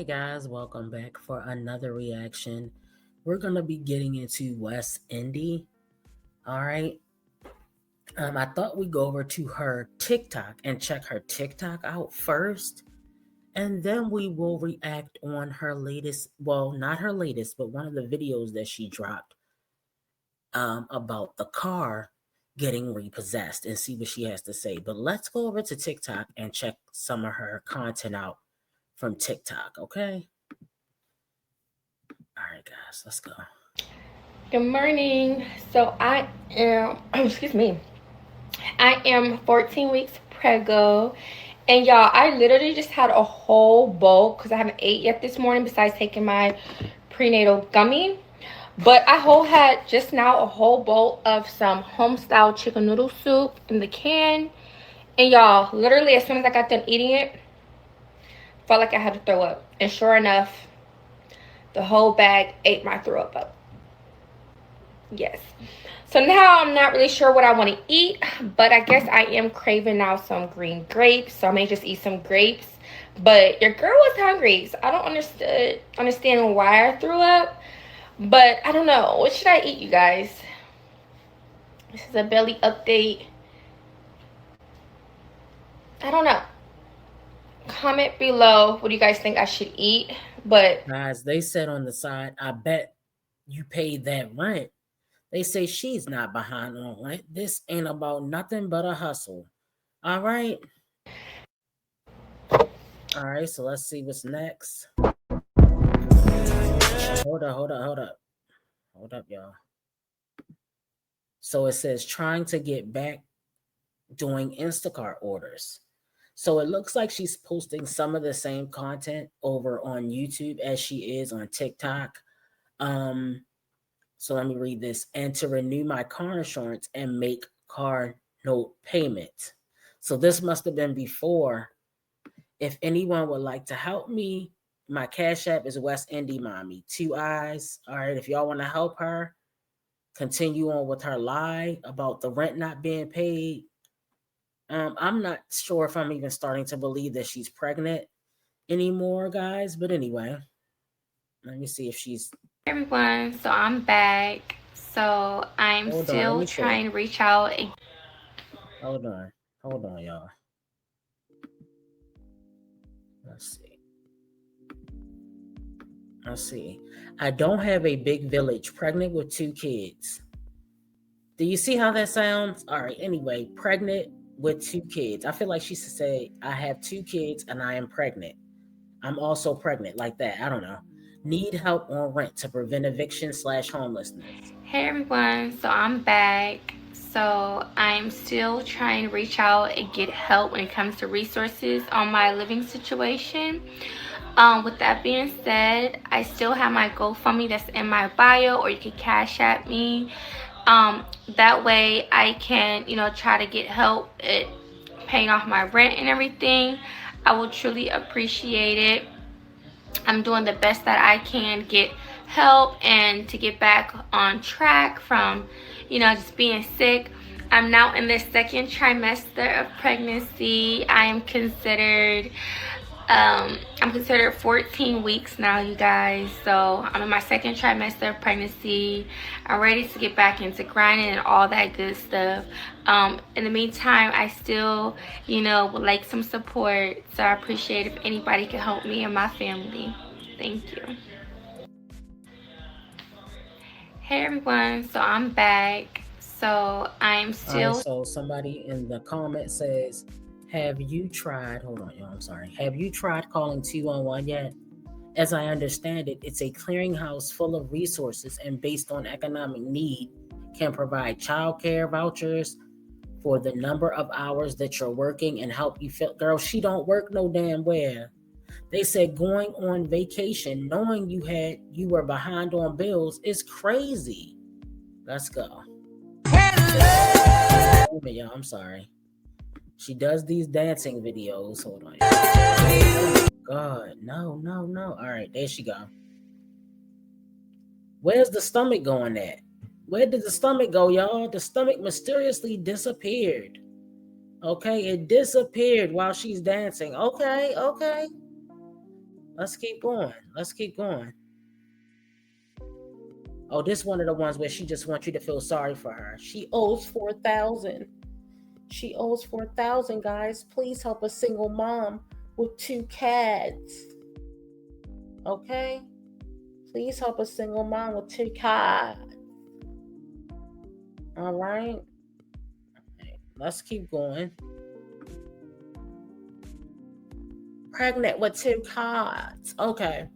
Hey guys, welcome back for another reaction. We're gonna be getting into Westindie. All right. I thought we'd go over to her TikTok and check her TikTok out first, and then we will react on her latest. Well, not her latest, but one of the videos that she dropped about the car getting repossessed and see what she has to say. But let's go over to TikTok and check some of her content out from TikTok. Okay. All right, guys, let's go. Good morning. So I am, excuse me, I am 14 weeks preggo. And y'all, I literally just had a whole bowl because I haven't ate yet this morning besides taking my prenatal gummy. But I had just now a whole bowl of some home style chicken noodle soup in the can. And y'all, literally as soon as I got done eating it, felt like I had to throw up. And sure enough, the whole bag ate my throw up. Yes. So now I'm not really sure what I want to eat, but I guess I am craving now some green grapes. So I may just eat some grapes. But your girl was hungry, so I don't understand why I threw up. But I don't know. What should I eat, you guys? This is a belly update. I don't know. Comment below what do you guys think I should eat. But Guys, they said on the side, I bet you paid that rent. They say she's not behind on rent. This ain't about nothing but a hustle. All right. All right, so let's see what's next. Hold up. Hold up, y'all. So it says trying to get back doing Instacart orders. So it looks like she's posting some of the same content over on YouTube as she is on TikTok. Um, So let me read this. And to renew my car insurance and make car note payment. So this must have been before. If anyone would like to help me, my Cash App is Westindie Mommy. 2 eyes. All right. If y'all want to help her continue on with her lie about the rent not being paid, I'm not sure if I'm even starting to believe that she's pregnant anymore, guys. But anyway, let me see if she's. everyone, so I'm back. So I'm Hold on. Let still me see. trying to reach out. Hold on. Hold on, y'all. Let's see. Let's see. I don't have a big village, pregnant with 2 kids. Do you see how that sounds? All right. Anyway, pregnant with 2 kids. I feel like she should say, I have 2 kids and I am pregnant. I'm also pregnant, like that. I don't know. Need help on rent to prevent eviction/homelessness. Hey everyone, so I'm back. So I'm still trying to reach out and get help when it comes to resources on my living situation. With that being said, I still have my GoFundMe that's in my bio, or you can cash at me. That way I can, try to get help at paying off my rent and everything. I will truly appreciate it. I'm doing the best that I can get help and to get back on track from, just being sick. I'm now in the second trimester of pregnancy. I'm considered 14 weeks now, you guys. So I'm in my second trimester of pregnancy. I'm ready to get back into grinding and all that good stuff. In the meantime, I still, would like some support. So I appreciate if anybody can help me and my family. Thank you. Hey everyone, so I'm back. So I'm All right. still. So somebody in the comment says, have you tried, hold on, y'all, I'm sorry. Have you tried calling 211 yet? As I understand it, it's a clearinghouse full of resources and based on economic need can provide childcare vouchers for the number of hours that you're working and help you feel. Girl, she don't work no damn where. They said going on vacation knowing you were behind on bills is crazy. Let's go. Wait a minute, y'all, I'm sorry. She does these dancing videos. Hold on. God, no. All right, there she go. Where's the stomach going at? Where did the stomach go, y'all? The stomach mysteriously disappeared. Okay, it disappeared while she's dancing. Okay. Let's keep going. Let's keep going. Oh, this one of the ones where she just wants you to feel sorry for her. She owes 4,000. She owes 4,000, guys. Please help a single mom with 2 cats. Okay? Please help a single mom with 2 cats. All right? Let's keep going. Pregnant with 2 cats. Okay.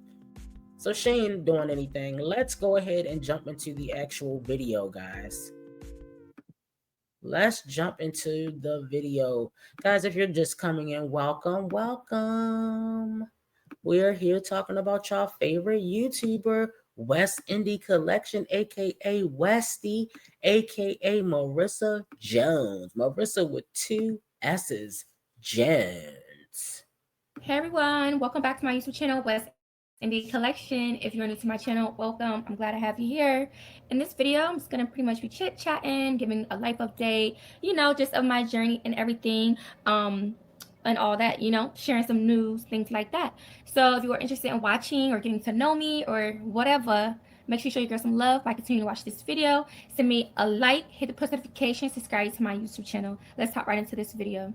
So she ain't doing anything. Let's go ahead and jump into the actual video, guys. Let's jump into the video. Guys, if you're just coming in, welcome, welcome. We're here talking about y'all favorite YouTuber, Westindie Collection, aka Westy, aka Marissa Jones. Marissa with 2 S's, Jones. Hey everyone, welcome back to my YouTube channel, Westindie Collection. If you're new to my channel, welcome. I'm glad to have you here. In this video, I'm just gonna pretty much be chit-chatting, giving a life update, just of my journey and everything, and all that, sharing some news, things like that. So if you are interested in watching or getting to know me or whatever, make sure you show your girl some love by continuing to watch this video. Send me a like, hit the post notification, subscribe to my YouTube channel. Let's hop right into this video.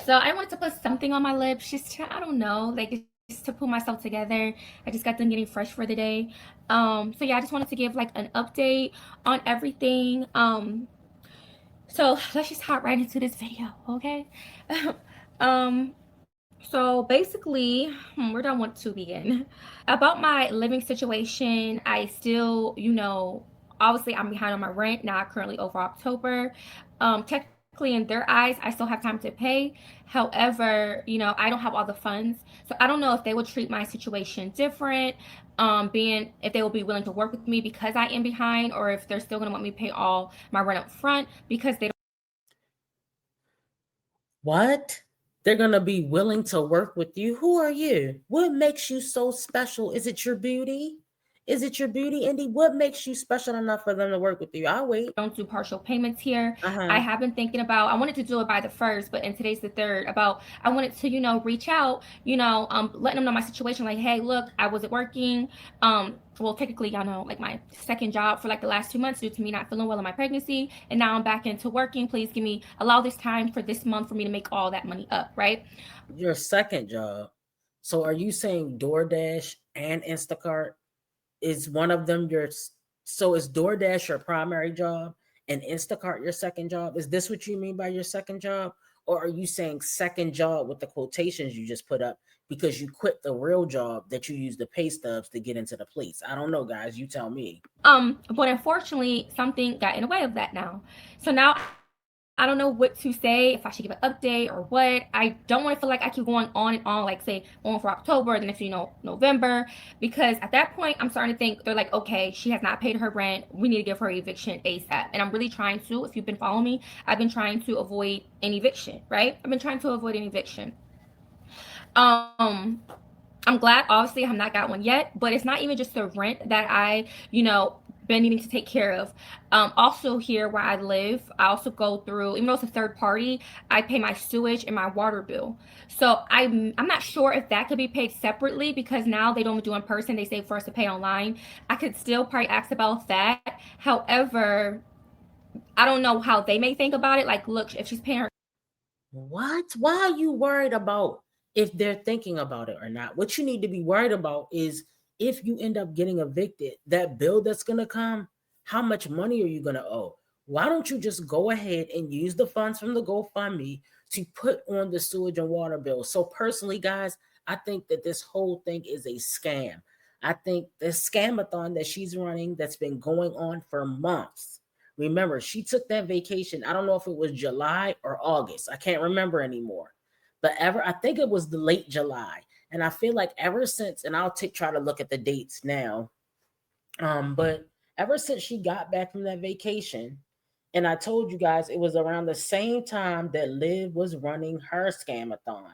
So I wanted to put something on my lips, just to, I don't know, like just to pull myself together. I just got done getting fresh for the day. So yeah, I just wanted to give like an update on everything. So let's just hop right into this video, okay? So basically, where do I want to begin? About my living situation, I still, obviously I'm behind on my rent now. Currently over October. Technically, in their eyes, I still have time to pay. However, I don't have all the funds, so I don't know if they would treat my situation different. Being if they will be willing to work with me because I am behind, or if they're still gonna want me to pay all my rent up front because they. What? They're going to be willing to work with you? Who are you? What makes you so special? Is it your beauty? Is it your beauty, Indy? What makes you special enough for them to work with you? I'll wait. Don't do partial payments here. I Uh-huh. have been thinking about, I wanted to do it by the first, but and today's the third. About I wanted to, reach out, letting them know my situation. Like, hey, look, I wasn't working. Well, technically, y'all know, like my second job for like the last 2 months due to me not feeling well in my pregnancy, and now I'm back into working. Please allow this time for this month for me to make all that money up, right? Your second job. So are you saying DoorDash and Instacart is one of them so is DoorDash your primary job and Instacart your second job? Is this what you mean by your second job? Or are you saying second job with the quotations you just put up because you quit the real job that you use the pay stubs to get into the place? I don't know, guys. You tell me. But unfortunately, something got in the way of that now. So now I don't know what to say, if I should give an update or what. I don't want to feel like I keep going on and on, like say going for October, then if November, because at that point I'm starting to think they're like, okay, she has not paid her rent. We need to give her eviction ASAP. And I'm really trying to, if you've been following me, I've been trying to avoid an eviction, right? I've been trying to avoid an eviction. Um, I'm glad, obviously, I have not got one yet, but it's not even just the rent that been needing to take care of. Also, here where I live, I also go through, even though it's a third party, I pay my sewage and my water bill. So I'm not sure if that could be paid separately because now they don't do in person. They say for us to pay online. I could still probably ask about that. However, I don't know how they may think about it. Like, look, if she's paying her. What? Why are you worried about if they're thinking about it or not? What you need to be worried about is if you end up getting evicted, that bill that's going to come, how much money are you going to owe? Why don't you just go ahead and use the funds from the GoFundMe to put on the sewage and water bill? So personally, guys, I think that this whole thing is a scam. I think the scamathon that she's running that's been going on for months. Remember, she took that vacation. I don't know if it was July or August. I can't remember anymore. But I think it was the late July. And I feel like ever since, and I'll try to look at the dates now. But ever since she got back from that vacation, and I told you guys it was around the same time that Liv was running her scamathon.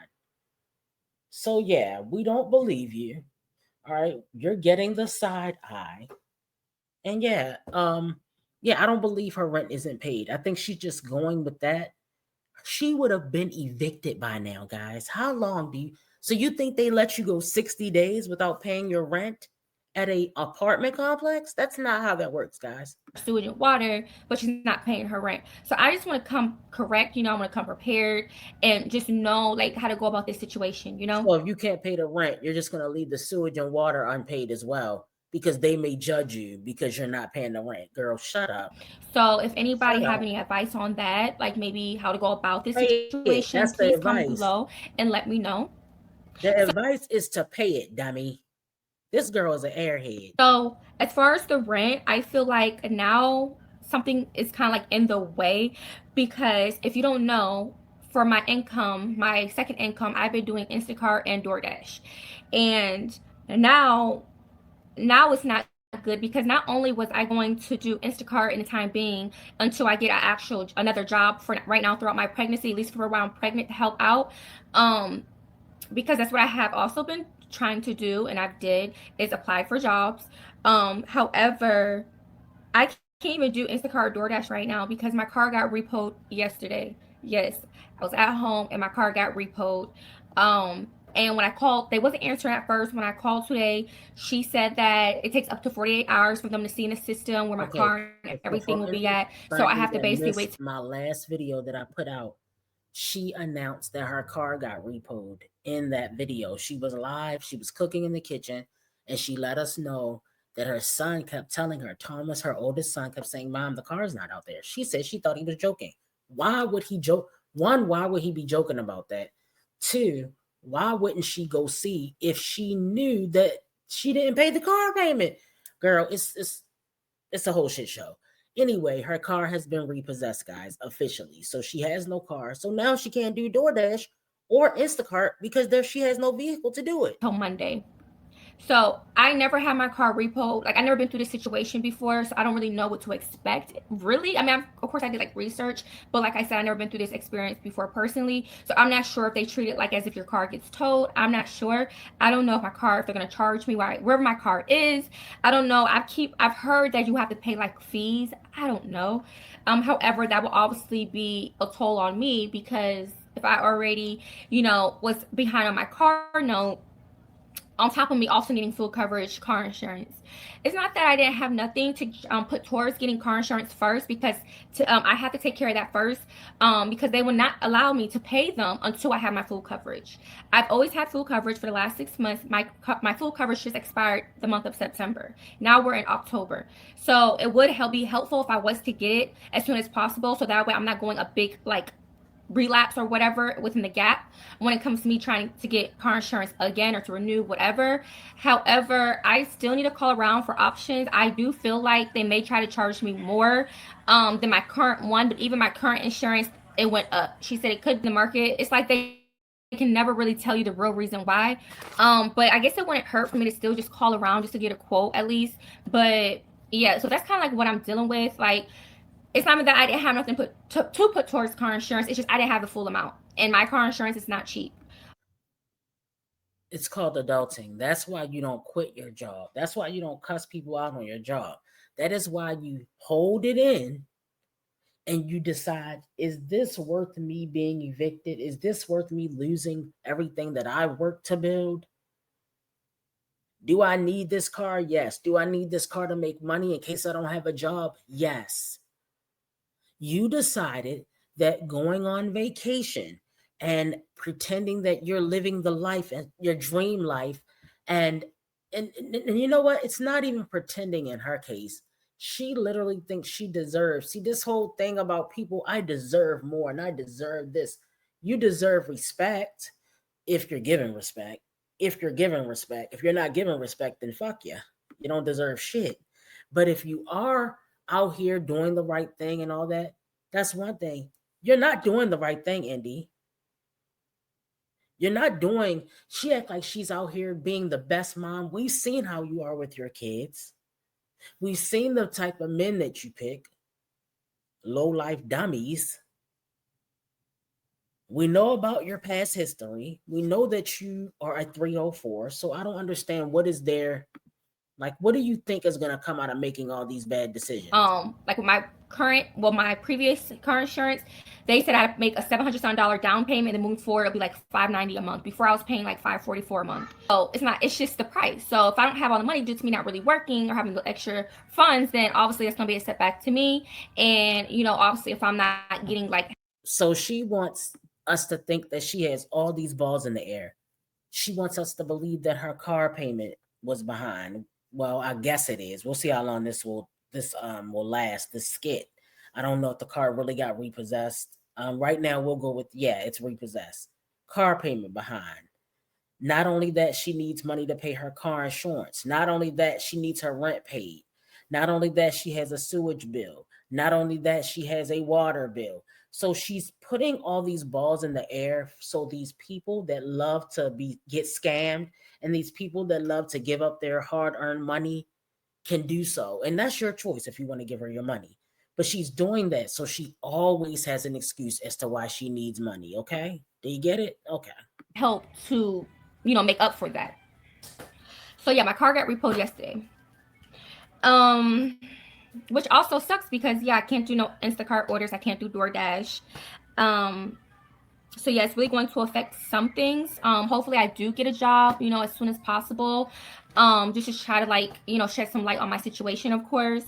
So yeah, we don't believe you. All right, you're getting the side eye. And yeah, I don't believe her rent isn't paid. I think she's just going with that. She would have been evicted by now, guys. How long do you so you think they let you go 60 days without paying your rent at a apartment complex? That's not how that works, guys. sewage and water, but she's not paying her rent. So I just want to come correct, I want to come prepared and just know like how to go about this situation. So if you can't pay the rent, you're just gonna leave the sewage and water unpaid as well because they may judge you because you're not paying the rent. Girl, shut up. So if anybody Shut have up. any advice on that, like maybe how to go about this Pay it. situation, That's please the comment advice. below and let me know. The So advice is to pay it, dummy. This girl is an airhead. So as far as the rent, I feel like now something is kind of like in the way because if you don't know, for my income, my second income, I've been doing Instacart and DoorDash, and now it's not good because not only was I going to do Instacart in the time being until I get an actual another job for right now throughout my pregnancy, at least for while I'm pregnant to help out. Um, because that's what I have also been trying to do and I've did is apply for jobs. However, I can't even do Instacart or DoorDash right now because my car got repoed yesterday. Yes, I was at home and my car got repoed. And when I called, they wasn't answering at first. When I called today, she said that it takes up to 48 hours for them to see in the system where my Okay. car and everything will For be at. So I have to everybody that basically wait. missed my last video that I put out, she announced that her car got repoed in that video. She was live, she was cooking in the kitchen, and she let us know that her son kept telling her, Thomas, her oldest son, kept saying, Mom, the car's not out there. She said she thought he was joking. Why would he joke? One, why would he be joking about that? Two, why wouldn't she go see if she knew that she didn't pay the car payment? Girl, it's a whole shit show. Anyway, her car has been repossessed, guys, officially. So she has no car. So now she can't do DoorDash or Instacart because there she has no vehicle to do it. Till Monday. So I never had my car repoed. Like I never been through this situation before, so I don't really know what to expect. Really, I mean, of course I did like research, but like I said, I never been through this experience before personally. So I'm not sure if they treat it like as if your car gets towed. I'm not sure. I don't know if my car, if they're gonna charge me wherever my car is. I don't know. I've heard that you have to pay like fees. I don't know. However, that will obviously be a toll on me because if I already, was behind on my car note on top of me also needing full coverage car insurance. It's not that I didn't have nothing to put towards getting car insurance first because I had to take care of that first because they would not allow me to pay them until I had my full coverage. I've always had full coverage for the last 6 months. My full coverage just expired the month of September. Now we're in October. So it would be helpful if I was to get it as soon as possible so that way I'm not going a big like relapse or whatever within the gap when it comes to me trying to get car insurance again or to renew whatever. However, I still need to call around for options. I do feel like they may try to charge me more than my current one, but even my current insurance, it went up. She said it could be the market. It's like they can never really tell you the real reason why. But I guess it wouldn't hurt for me to still just call around just to get a quote at least. But yeah, so that's kind of like what I'm dealing with. Like it's not that I didn't have nothing to put towards car insurance. It's just I didn't have the full amount, and my car insurance is not cheap. It's called adulting. That's why you don't quit your job. That's why you don't cuss people out on your job. That is why you hold it in and you decide, is this worth me being evicted? Is this worth me losing everything that I worked to build? Do I need this car? Yes. Do I need this car to make money in case I don't have a job? Yes. You decided that going on vacation and pretending that you're living the life and your dream life and and you know what, it's not even pretending in her case. She literally thinks she deserves, see, this whole thing about people, I deserve more and I deserve this. You deserve respect if you're given respect. If you're given respect, if you're not given respect, then fuck you. You don't deserve shit. But if you are out here doing the right thing and all that, that's one thing. You're not doing the right thing, Indy. You're not doing, she act like she's out here being the best mom. We've seen how you are with your kids. We've seen the type of men that you pick, low life dummies. We know about your past history. We know that you are a 304. So I don't understand what is there. Like, what do you think is going to come out of making all these bad decisions? Like with my previous car insurance, they said I'd make a $700 down payment, and then moving forward it'll be like $590 a month. Before I was paying like $544 a month. So it's just the price. So if I don't have all the money due to me not really working or having the extra funds, then obviously that's gonna be a setback to me. And obviously if I'm not getting like. So she wants us to think that she has all these balls in the air. She wants us to believe that her car payment was behind. Well, I guess it is. We'll see how long this will last. This skit. I don't know if the car really got repossessed. Right now we'll go with, yeah, it's repossessed. Car payment behind. Not only that, she needs money to pay her car insurance. Not only that, she needs her rent paid. Not only that, she has a sewage bill. Not only that, she has a water bill. So she's putting all these balls in the air so these people that love to get scammed and these people that love to give up their hard-earned money can do so. And that's your choice if you want to give her your money. But she's doing that so she always has an excuse as to why she needs money, okay? Do you get it? Okay. Help to make up for that. So yeah, my car got repoed yesterday. Which also sucks because I can't do no Instacart orders. I can't do DoorDash. So yeah, it's really going to affect some things. Hopefully I do get a job, as soon as possible. Just to try to shed some light on my situation, of course.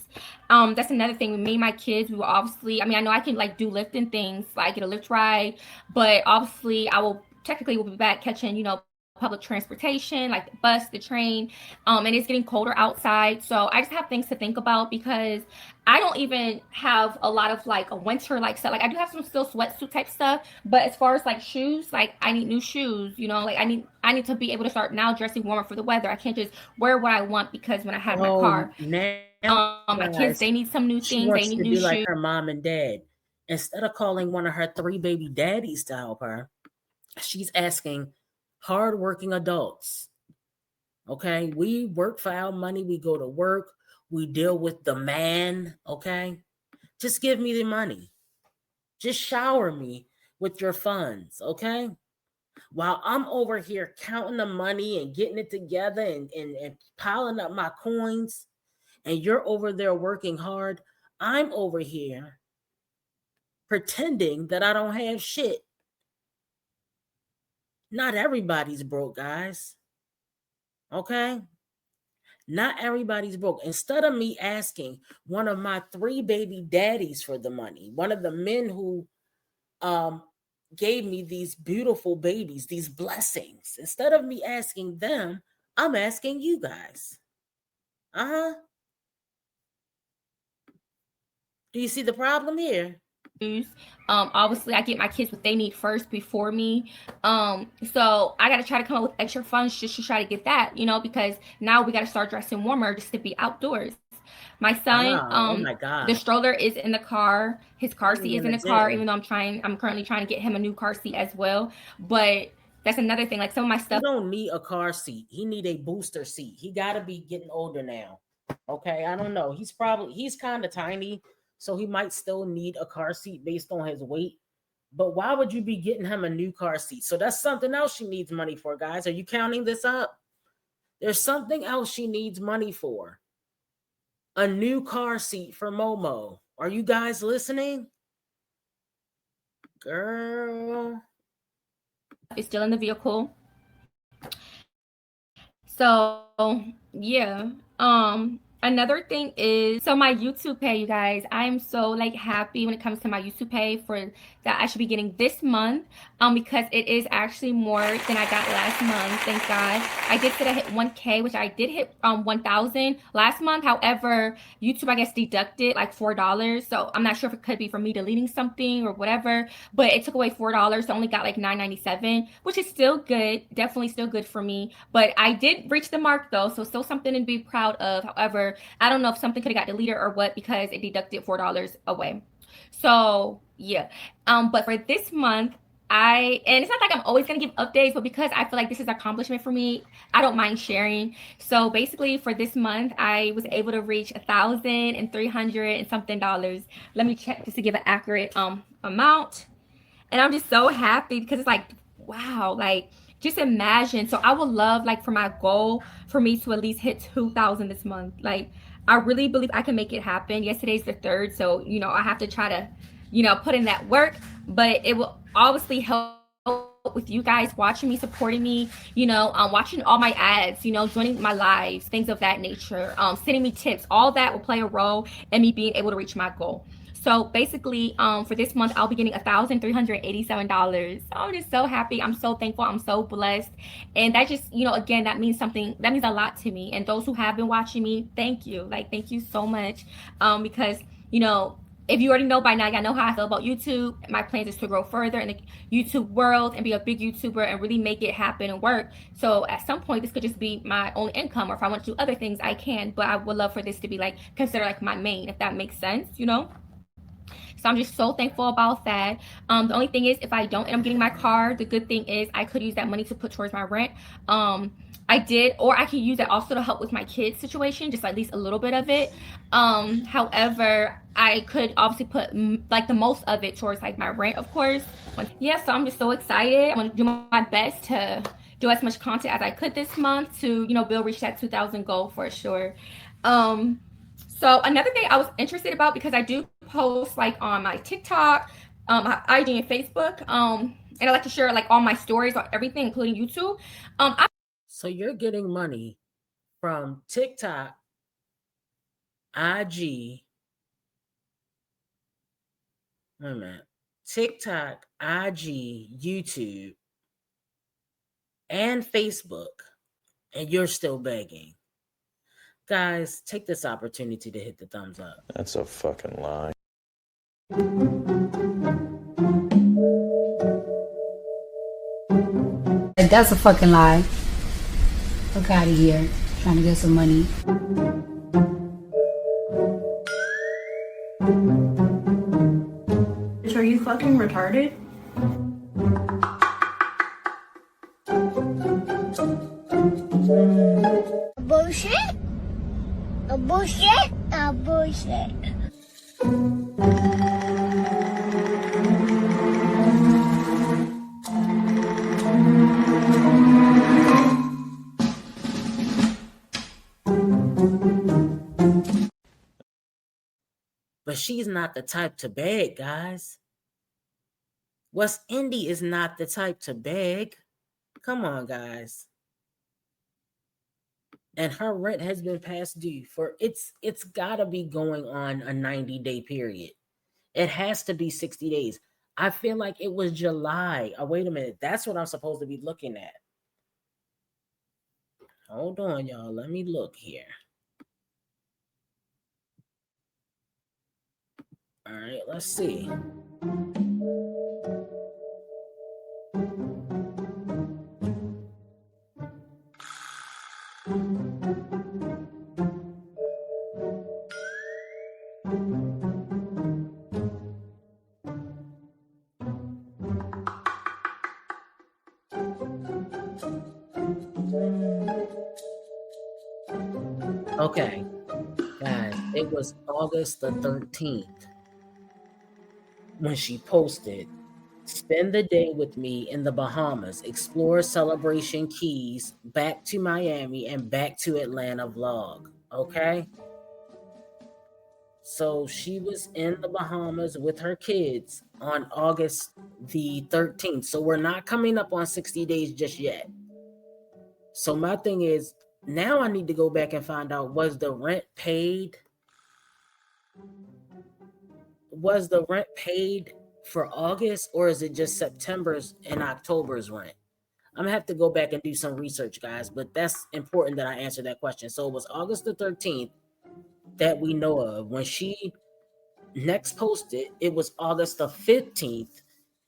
That's another thing with me and my kids. We will obviously, I know I can do Lyft and things, like get a Lyft ride, but obviously I will technically will be back catching, public transportation, like the bus, the train. And it's getting colder outside. So I just have things to think about because I don't even have a lot of a winter stuff. I do have some still sweatsuit type stuff, but as far as shoes, I need new shoes, I need to be able to start now dressing warmer for the weather. I can't just wear what I want because when I had my Oh, car, now, my kids, guys, they need some new she things. They wants need to new be like shoes. her mom and dad. Instead of calling one of her 3 baby daddies to help her, she's asking hardworking adults. Okay, we work for our money. We go to work. We deal with the man. Okay, just give me the money. Just shower me with your funds. Okay, while I'm over here counting the money and getting it together and piling up my coins, and you're over there working hard, I'm over here pretending that I don't have shit. Not everybody's broke, guys. Okay? Not everybody's broke. Instead of me asking one of my 3 baby daddies for the money, one of the men who um gave me these beautiful babies, these blessings, instead of me asking them, I'm asking you guys. Uh-huh. Do you see the problem here? Obviously I get my kids what they need first before me. So I gotta try to come up with extra funds just to try to get that, because now we gotta start dressing warmer just to be outdoors. My son, Wow. Oh my the God. stroller is in the car. His car Put me seat is in in the the car, gym. even though I'm currently trying to get him a new car seat as well. But that's another thing. Some of my He stuff don't need a car seat. He need a booster seat. He got to be getting older now. Okay, I don't know. He's kind of tiny, so he might still need a car seat based on his weight. But why would you be getting him a new car seat? So that's something else she needs money for, guys. Are you counting this up? There's something else she needs money for. A new car seat for Momo. Are you guys listening? Girl. is still in the vehicle. So yeah. Another thing is, so my YouTube pay, you guys, I am so happy when it comes to my YouTube pay for that I should be getting this month, because it is actually more than I got last month. Thank God. I did say I hit 1K, which I did hit 1,000 last month. However, YouTube, I guess, deducted $4. So I'm not sure if it could be for me deleting something or whatever, but it took away $4. So I only got $9.97, which is still good. Definitely still good for me. But I did reach the mark though, so still something to be proud of. However, I don't know if something could have got deleted or what because it deducted $4 away. So yeah. But for this month, and it's not like I'm always gonna give updates, but because I feel like this is an accomplishment for me, I don't mind sharing. So basically for this month, I was able to reach 1,300 and something dollars. Let me check just to give an accurate amount. And I'm just so happy because it's wow, just imagine. So I would love, like, for my goal for me to at least hit 2,000 this month. Like, I really believe I can make it happen. Yesterday's the third, so I have to try to, put in that work. But it will obviously help with you guys watching me, supporting me, watching all my ads, joining my lives, things of that nature, sending me tips. All that will play a role in me being able to reach my goal. So basically, for this month, I'll be getting $1,387. I'm just so happy. I'm so thankful. I'm so blessed, and that just, again, that means something. That means a lot to me. And those who have been watching me, thank you. Like, thank you so much, because if you already know by now, y'all know how I feel about YouTube. My plans is to grow further in the YouTube world and be a big YouTuber and really make it happen and work. So at some point, this could just be my only income, or if I want to do other things, I can. But I would love for this to be like considered like my main, if that makes sense. So I'm just so thankful about that. The only thing is, if I don't end up getting my car, the good thing is I could use that money to put towards my rent. I did, or I could use it also to help with my kids' situation, just at least a little bit of it. However, I could obviously put like the most of it towards like my rent, of course. Yeah, so I'm just so excited. I'm gonna do my best to do as much content as I could this month to build reach that 2,000 goal for sure. Um, so another thing I was interested about, because I do post like on my TikTok, IG and Facebook, and I like to share like all my stories on everything, including YouTube. I So you're getting money from TikTok, IG, wait a minute, TikTok, IG, YouTube, and Facebook, and you're still begging. Guys, take this opportunity to hit the thumbs up. That's a fucking lie. That's a fucking lie. Fuck out of here. Trying to get some money. Are you fucking retarded? Bullshit? A bullshit? A bullshit. But she's not the type to beg, guys. Westindie is not the type to beg. Come on, guys. And her rent has been past due for it's gotta be going on a 90-day period. It has to be 60 days. I feel like it was July. Oh, wait a minute. That's what I'm supposed to be looking at. Hold on, y'all. Let me look here. All right, let's see. Okay, guys, it was August the 13th when she posted, "Spend the day with me in the Bahamas, explore Celebration Keys, back to Miami, and back to Atlanta vlog." Okay? So she was in the Bahamas with her kids on August the 13th. So we're not coming up on 60 days just yet. So my thing is, now I need to go back and find out, was the rent paid? Was the rent paid for August, or is it just September's and October's rent? I'm gonna have to go back and do some research, guys, but that's important that I answer that question. So it was August the 13th that we know of. When she next posted, it was August the 15th,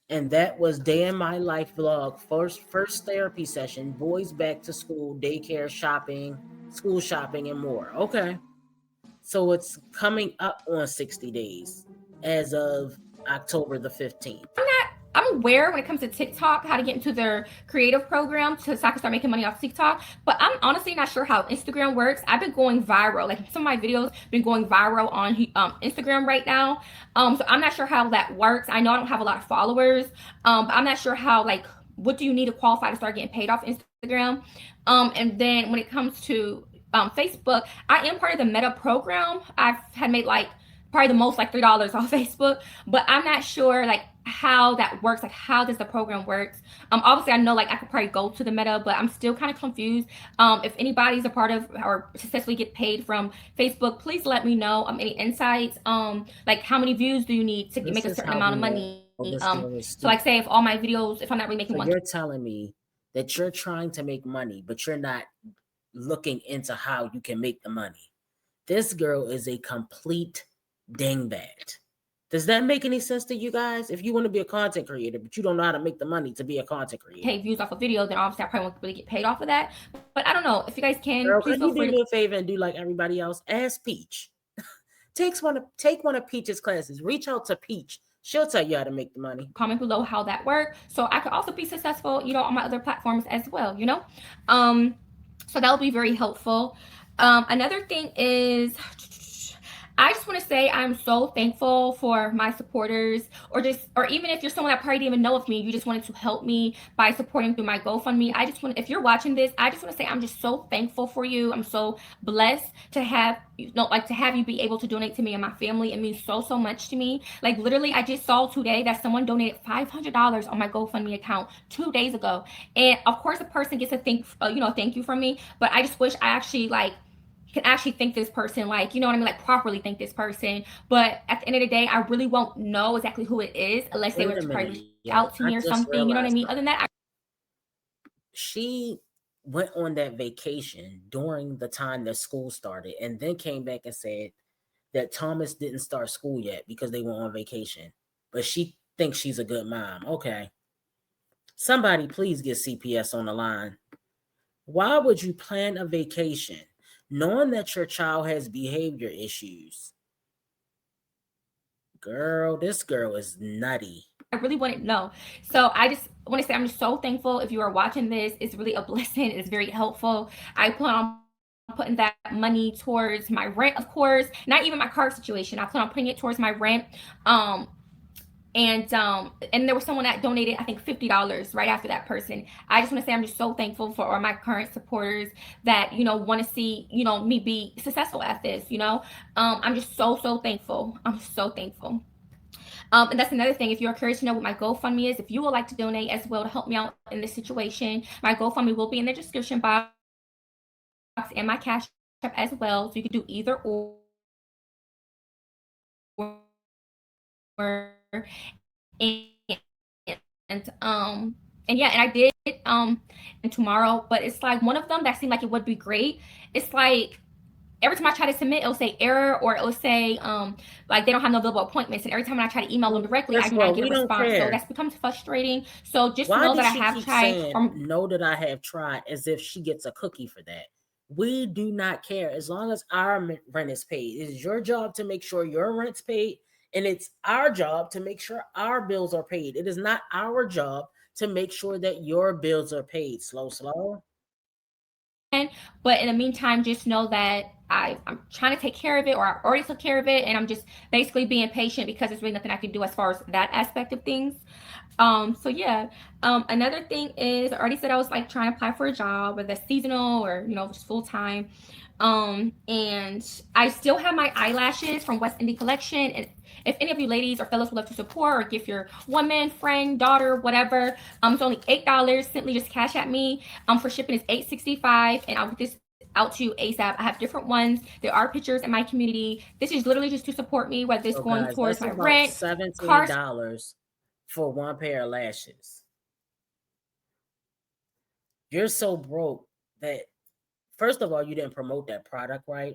and that was Day in My Life vlog, first therapy session, boys back to school, daycare, shopping, school shopping, and more. Okay. So it's coming up on 60 days as of October the 15th. I'm aware when it comes to TikTok how to get into their creative program so I can start making money off TikTok. But I'm honestly not sure how Instagram works. I've been going viral. Like, some of my videos been going viral on Instagram right now. So I'm not sure how that works. I know I don't have a lot of followers. But I'm not sure how, like, what do you need to qualify to start getting paid off Instagram? And then when it comes to Facebook, I am part of the Meta program. I've had made like probably the most, like $3 off Facebook, but I'm not sure like how that works. Like, how does the program works? Obviously I know like I could probably go to the Meta, but I'm still kind of confused. If anybody's a part of or successfully get paid from Facebook, please let me know any insights. Like, how many views do you need to make This a is certain how amount we of know money? this girl is So like, stupid. say if all my videos, if I'm not really making So one, you're telling me that you're trying to make money, but you're not looking into how you can make the money. This girl is a complete dingbat. Does that make any sense to you guys? If you want to be a content creator, but you don't know how to make the money to be a content creator. pay views off a video, then obviously I probably won't really get paid off of that. But I don't know. If you guys can, Girl, please could feel you do free me to a favor and do like everybody else? Ask Peach. Take one of Peach's classes. Reach out to Peach. She'll tell you how to make the money. comment below how that works, so I could also be successful, on my other platforms as well. So that will be very helpful. Another thing is, I just want to say I'm so thankful for my supporters, or even if you're someone that probably didn't even know of me, you just wanted to help me by supporting through my GoFundMe. If you're watching this, I just want to say I'm just so thankful for you. I'm so blessed to have to have you be able to donate to me and my family. It means so much to me. Like, literally, I just saw today that someone donated $500 on my GoFundMe account 2 days ago, and of course, the person gets a thank you from me. But I just wish I actually can actually thank this person, like, you know what I mean, like properly thank this person. But at the end of the day, I really won't know exactly who it is unless they were Wait a to probably minute, reach yo. out to I me or just something. You know what I realized mean? Other something. than that, She went on that vacation during the time that school started and then came back and said that Thomas didn't start school yet because they went on vacation. But she thinks she's a good mom. Okay. Somebody please get CPS on the line. Why would you plan a vacation knowing that your child has behavior issues? Girl, this girl is nutty. I really wouldn't know. So I just want to say I'm just so thankful. If you are watching this, it's really a blessing. It's very helpful. I plan on putting that money towards my rent, of course. Not even my car situation. I plan on putting it towards my rent. And there was someone that donated, I think, $50 right after that person. I just want to say I'm just so thankful for all my current supporters that want to see me be successful at this. I'm just so thankful. I'm so thankful. And that's another thing. If you're curious to know what my GoFundMe is, if you would like to donate as well to help me out in this situation, my GoFundMe will be in the description box and my Cash App as well. So you can do either or. And and yeah, and I did and tomorrow, but it's like one of them that seemed like it would be great. It's like every time I try to submit, it'll say error, or it'll say like they don't have no available appointments. And every time I try to email them directly, I First do of all, not get we a don't response. So care. that's becomes frustrating. So just Why know that does I she have keep tried. saying, know that I have tried, as if she gets a cookie for that? We do not care as long as our rent is paid. It is your job to make sure your rent's paid, and it's our job to make sure our bills are paid. It is not our job to make sure that your bills are paid. Slow. But in the meantime, just know that I'm trying to take care of it, or I already took care of it, and I'm just basically being patient because there's really nothing I can do as far as that aspect of things. So yeah. Another thing is, I already said I was like trying to apply for a job, whether that's seasonal or just full time. And I still have my eyelashes from Westindie collection. And if any of you ladies or fellows would love to support or give your woman, friend, daughter, whatever, it's only $8. Simply just cash at me. For shipping is $8.65, and I'll get this out to you ASAP. I have different ones. There are pictures in my community. This is literally just to support me, whether it's So, going guys, towards that's my about rent, $17 car. for one pair of lashes. You're so broke that, first of all, you didn't promote that product right.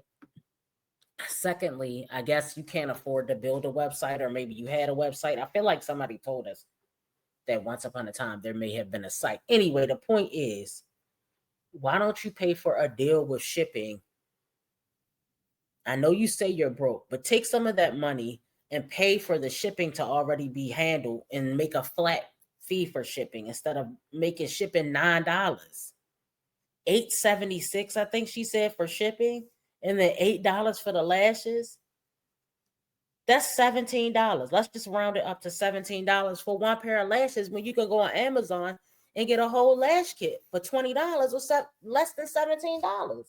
Secondly, I guess you can't afford to build a website, or maybe you had a website. I feel like somebody told us that once upon a time there may have been a site. Anyway, the point is, why don't you pay for a deal with shipping? I know you say you're broke, but take some of that money and pay for the shipping to already be handled and make a flat fee for shipping instead of making shipping $9. $8.76, I think she said, for shipping, and then $8 for the lashes. That's $17. Let's just round it up to $17 for one pair of lashes when you can go on Amazon and get a whole lash kit for $20 or less than $17.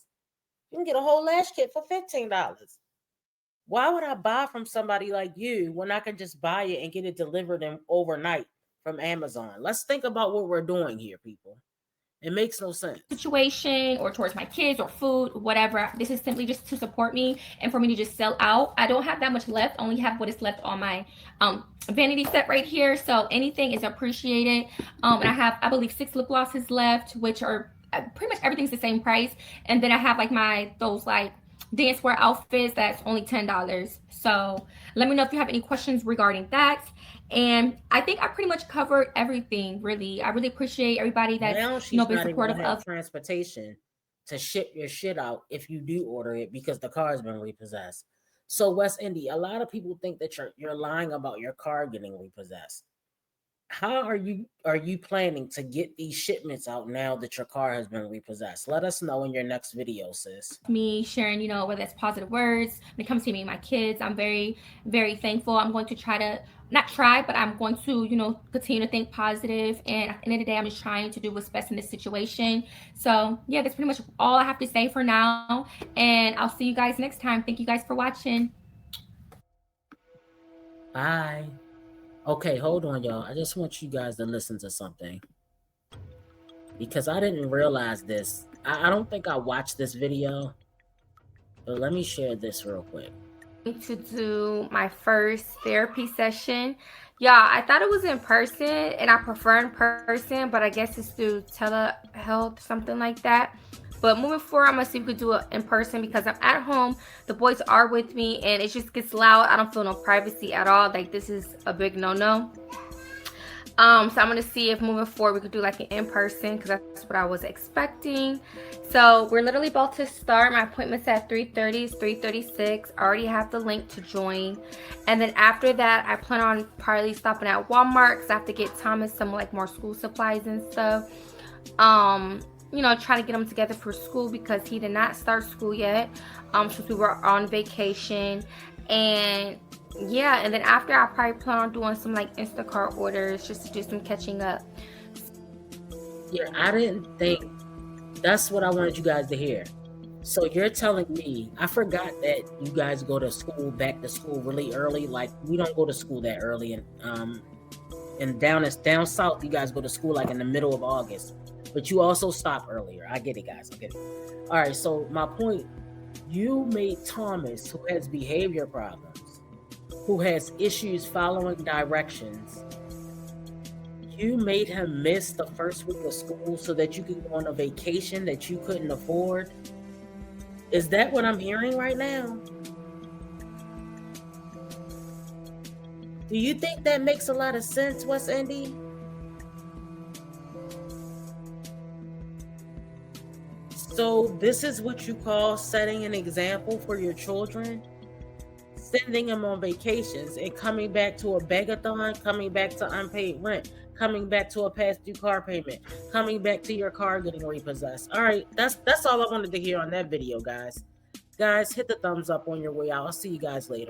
You can get a whole lash kit for $15. Why would I buy from somebody like you when I can just buy it and get it delivered in overnight from Amazon? Let's think about what we're doing here, people. It makes no sense. Situation or towards my kids or food, whatever. This is simply just to support me and for me to just sell out. I don't have that much left, only have what is left on my vanity set right here. So anything is appreciated. And I have, I believe, 6 lip glosses left, which are pretty much everything's the same price. And then I have like those like dance wear outfits that's only $10. So let me know if you have any questions regarding that. And I think I pretty much covered everything, really. I really appreciate everybody that's, now she's been not even supportive gonna have of transportation to ship your shit out if you do order it because the car's been repossessed. So Westindie, a lot of people think that you're lying about your car getting repossessed. How are you planning to get these shipments out now that your car has been repossessed? Let us know in your next video, sis. me sharing, whether it's positive words when it comes to me and my kids. I'm very, very thankful. I'm going to try to, not try, but I'm going to, continue to think positive. And at the end of the day, I'm just trying to do what's best in this situation. So yeah, that's pretty much all I have to say for now. And I'll see you guys next time. Thank you guys for watching. Bye. Okay, hold on, y'all. I just want you guys to listen to something because I didn't realize this. I don't think I watched this video, but let me share this real quick. To do my first therapy session. Yeah, I thought it was in person and I prefer in person, but I guess it's through telehealth, something like that. But moving forward, I'm gonna see if we could do it in person because I'm at home. The boys are with me and it just gets loud. I don't feel no privacy at all. Like, this is a big no-no. So I'm gonna see if moving forward we could do like an in-person because that's what I was expecting. So we're literally about to start. My appointment's at 3:30. It's 3:36. I already have the link to join. And then after that, I plan on probably stopping at Walmart because I have to get Thomas some like more school supplies and stuff. Trying to get him together for school because he did not start school yet. Since we were on vacation. And yeah, and then after I probably plan on doing some like Instacart orders just to do some catching up. Yeah, I didn't think that's what I wanted you guys to hear. So you're telling me, I forgot that you guys go to school, back to school really early. Like, we don't go to school that early, and down south, you guys go to school like in the middle of August. But you also stop earlier. I get it, guys. I get it. All right. So my point, you made Thomas, who has behavior problems, who has issues following directions, you made him miss the first week of school so that you could go on a vacation that you couldn't afford. Is that what I'm hearing right now? Do you think that makes a lot of sense, Westindie? So this is what you call setting an example for your children? Sending them on vacations and coming back to a begathon, coming back to unpaid rent, coming back to a past due car payment, coming back to your car getting repossessed. All right, that's all I wanted to hear on that video, guys. Guys, hit the thumbs up on your way out. I'll see you guys later.